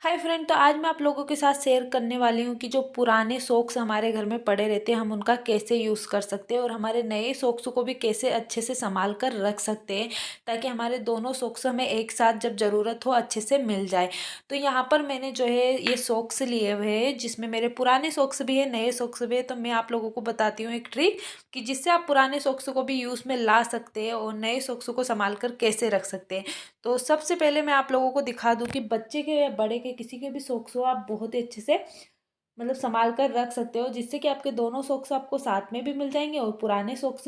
Hi friend, तो आज मैं आप लोगों के साथ शेयर करने वाली हूँ कि जो पुराने सॉक्स हमारे घर में पड़े रहते हैं हम उनका कैसे यूज़ कर सकते हैं और हमारे नए सॉक्स को भी कैसे अच्छे से संभाल कर रख सकते हैं ताकि हमारे दोनों सॉक्स हमें एक साथ जब ज़रूरत हो अच्छे से मिल जाए। तो यहाँ पर मैंने जो है ये सॉक्स लिए हुए हैं जिसमें मेरे पुराने सॉक्स भी है, नए सॉक्स भी है। तो मैं आप लोगों को बताती हूँ एक ट्रिक कि जिससे आप पुराने सॉक्स को भी यूज़ में ला सकते हैं और नए सॉक्स को संभाल कर कैसे रख सकते हैं। तो सबसे पहले मैं आप लोगों को दिखा दूं कि बच्चे के या बड़े के किसी के भी सॉक्स हो आप बहुत ही अच्छे से मतलब संभाल कर रख सकते हो, जिससे कि आपके दोनों सॉक्स आपको साथ में भी मिल जाएंगे और पुराने सॉक्स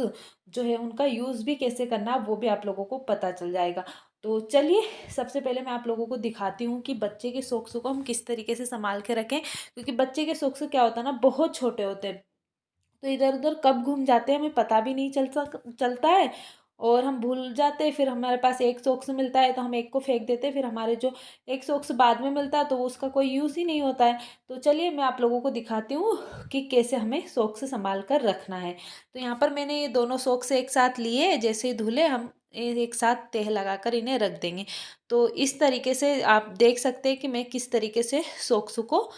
जो है उनका यूज़ भी कैसे करना है वो भी आप लोगों को पता चल जाएगा। तो चलिए सबसे पहले मैं आप लोगों को दिखाती हूँ कि बच्चे के सॉक्स को हम किस तरीके से संभाल के रखें, क्योंकि बच्चे के सॉक्स क्या होता है ना, बहुत छोटे होते हैं तो इधर उधर कब घूम जाते हैं हमें पता भी नहीं चलता है और हम भूल जाते हैं। फिर हमारे पास एक सॉक्स मिलता है तो हम एक को फेंक देते हैं, फिर हमारे जो एक सॉक्स बाद में मिलता है तो उसका कोई यूज़ ही नहीं होता है। तो चलिए मैं आप लोगों को दिखाती हूँ कि कैसे हमें सॉक्स संभाल कर रखना है। तो यहाँ पर मैंने ये दोनों सॉक्स एक साथ लिए, जैसे ही धुले हम एक साथ तह लगाकर इन्हें रख देंगे। तो इस तरीके से आप देख सकते हैं कि मैं किस तरीके से सॉक्स को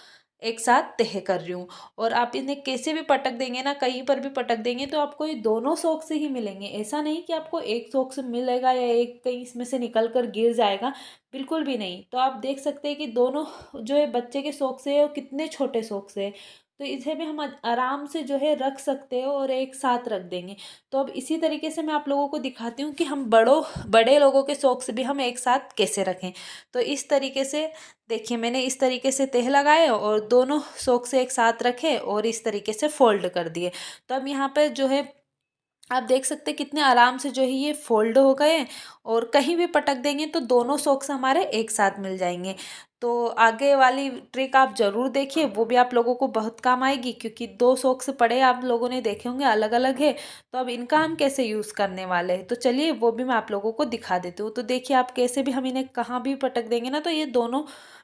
एक साथ तह कर रही हूँ। और आप इन्हें कैसे भी पटक देंगे ना, कहीं पर भी पटक देंगे तो आपको ये दोनों शौक से ही मिलेंगे। ऐसा नहीं कि आपको एक शौक से मिलेगा या एक कहीं इसमें से निकल कर गिर जाएगा, बिल्कुल भी नहीं। तो आप देख सकते हैं कि दोनों जो है बच्चे के शौक से है और कितने छोटे शौक से है। तो इसे भी हम आराम से जो है रख सकते हो और एक साथ रख देंगे। तो अब इसी तरीके से मैं आप लोगों को दिखाती हूँ कि हम बड़े लोगों के शौक से भी हम एक साथ कैसे रखें। तो इस तरीके से देखिए मैंने इस तरीके से तह लगाए और दोनों सॉक्स से एक साथ रखे और इस तरीके से फोल्ड कर दिए। तो अब यहाँ पे जो है आप देख सकते हैं कितने आराम से जो है ये फोल्ड हो गए और कहीं भी पटक देंगे तो दोनों सॉक्स हमारे एक साथ मिल जाएंगे। तो आगे वाली ट्रिक आप ज़रूर देखिए, वो भी आप लोगों को बहुत काम आएगी, क्योंकि दो सॉक्स पड़े आप लोगों ने देखे होंगे अलग अलग है। तो अब इनका हम कैसे यूज़ करने वाले हैं तो चलिए वो भी मैं आप लोगों को दिखा देती हूँ। तो देखिए आप कैसे भी हम इन्हें कहाँ भी पटक देंगे ना तो ये दोनों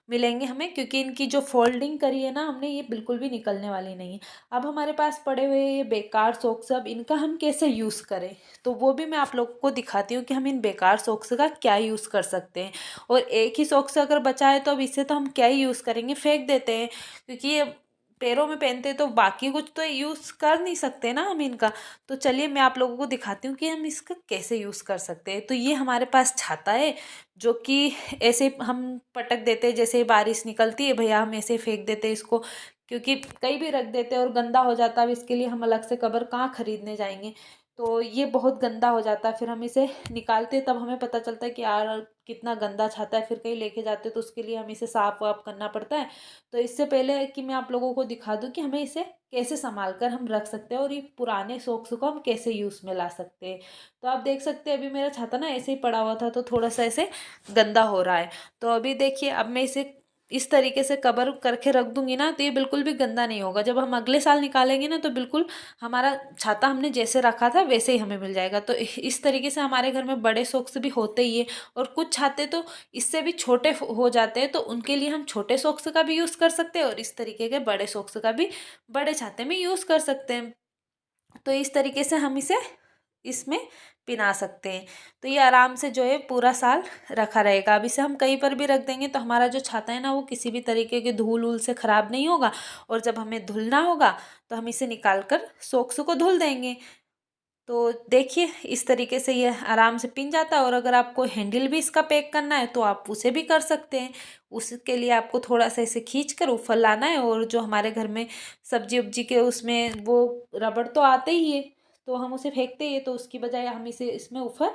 मिलेंगे हमें, क्योंकि इनकी जो फोल्डिंग करी है ना हमने, ये बिल्कुल भी निकलने वाली नहीं है। अब हमारे पास पड़े हुए ये बेकार सॉक्स, अब इनका हम कैसे यूज़ करें तो वो भी मैं आप लोगों को दिखाती हूँ कि हम इन बेकार सॉक्स का क्या यूज़ कर सकते हैं। और एक ही सॉक्स अगर बचा है तो अब इससे तो हम क्या ही यूज़ करेंगे, फेंक देते हैं, क्योंकि ये पैरों में पहनते हैं तो बाकी कुछ तो यूज़ कर नहीं सकते ना हम इनका। तो चलिए मैं आप लोगों को दिखाती हूँ कि हम इसका कैसे यूज़ कर सकते हैं। तो ये हमारे पास छाता है जो कि ऐसे हम पटक देते हैं, जैसे बारिश निकलती है भैया हम ऐसे फेंक देते हैं इसको, क्योंकि कहीं भी रख देते हैं और गंदा हो जाता है। अब इसके लिए हम अलग से कवर कहाँ खरीदने जाएंगे, तो ये बहुत गंदा हो जाता है। फिर हम इसे निकालते हैं तब हमें पता चलता है कि यार कितना गंदा छाता है, फिर कहीं लेके जाते तो उसके लिए हमें इसे साफ वाफ करना पड़ता है। तो इससे पहले कि मैं आप लोगों को दिखा दूं कि हमें इसे कैसे संभाल कर हम रख सकते हैं और ये पुराने सॉक्स को हम कैसे यूज़ में ला सकते हैं। तो आप देख सकते हैं अभी मेरा छाता ना ऐसे ही पड़ा हुआ था तो थोड़ा सा ऐसे गंदा हो रहा है। तो अभी देखिए अब मैं इसे इस तरीके से कवर करके रख दूंगी ना तो ये बिल्कुल भी गंदा नहीं होगा। जब हम अगले साल निकालेंगे ना तो बिल्कुल हमारा छाता हमने जैसे रखा था वैसे ही हमें मिल जाएगा। तो इस तरीके से हमारे घर में बड़े सॉक्स भी होते ही है और कुछ छाते तो इससे भी छोटे हो जाते हैं, तो उनके लिए हम छोटे सॉक्स का भी यूज़ कर सकते हैं और इस तरीके के बड़े सॉक्स का भी बड़े छाते में यूज़ कर सकते हैं। तो इस तरीके से हम इसे इसमें पिना सकते हैं। तो ये आराम से जो है पूरा साल रखा रहेगा। अब इसे हम कहीं पर भी रख देंगे तो हमारा जो छाता है ना वो किसी भी तरीके के धूल वूल से ख़राब नहीं होगा। और जब हमें धुलना होगा तो हम इसे निकाल कर सॉक्स को धुल देंगे। तो देखिए इस तरीके से ये आराम से पिन जाता है। और अगर आपको हैंडल भी इसका पैक करना है तो आप उसे भी कर सकते हैं। उसके लिए आपको थोड़ा सा इसे खींच कर ऊपर लाना है और जो हमारे घर में सब्जी उब्जी के उसमें वो रबड़ तो आते ही है, तो हम उसे फेंकते ही है, तो उसकी बजाय हम इसे इसमें ऊपर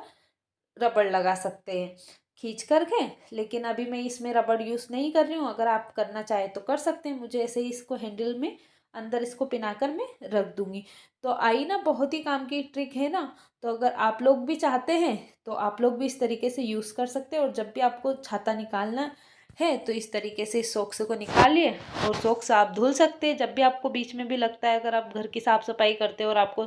रबड़ लगा सकते हैं खींच करके। लेकिन अभी मैं इसमें रबड़ यूज़ नहीं कर रही हूँ, अगर आप करना चाहे तो कर सकते हैं। मुझे ऐसे ही इसको हैंडल में अंदर इसको पिनाकर मैं रख दूंगी। तो आई ना, बहुत ही काम की ट्रिक है ना। तो अगर आप लोग भी चाहते हैं तो आप लोग भी इस तरीके से यूज़ कर सकते हैं। और जब भी आपको छाता निकालना है तो इस तरीके से इस सॉक्स को निकालिए और सॉक्स आप धुल सकते हैं। जब भी आपको बीच में भी लगता है, अगर आप घर की साफ सफाई करते हो और आपको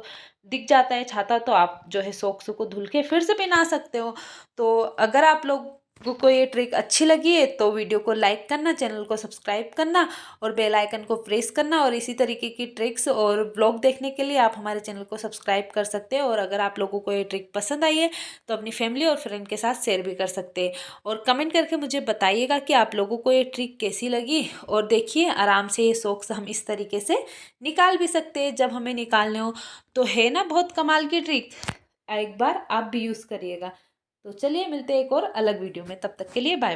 दिख जाता है छाता, तो आप जो है सॉक्स को धुल के फिर से पहना सकते हो। तो अगर आप लोग को ये ट्रिक अच्छी लगी है तो वीडियो को लाइक करना, चैनल को सब्सक्राइब करना और बेल आइकन को प्रेस करना। और इसी तरीके की ट्रिक्स और ब्लॉग देखने के लिए आप हमारे चैनल को सब्सक्राइब कर सकते हैं। और अगर आप लोगों को ये ट्रिक पसंद आई है तो अपनी फैमिली और फ्रेंड के साथ शेयर भी कर सकते हैं। और कमेंट करके मुझे बताइएगा कि आप लोगों को ये ट्रिक कैसी लगी। और देखिए आराम से ये सॉक्स हम इस तरीके से निकाल भी सकते हैं जब हमें निकालने हो। तो है ना बहुत कमाल की ट्रिक, एक बार आप भी यूज़ करिएगा। तो चलिए मिलते हैं एक और अलग वीडियो में, तब तक के लिए बाय।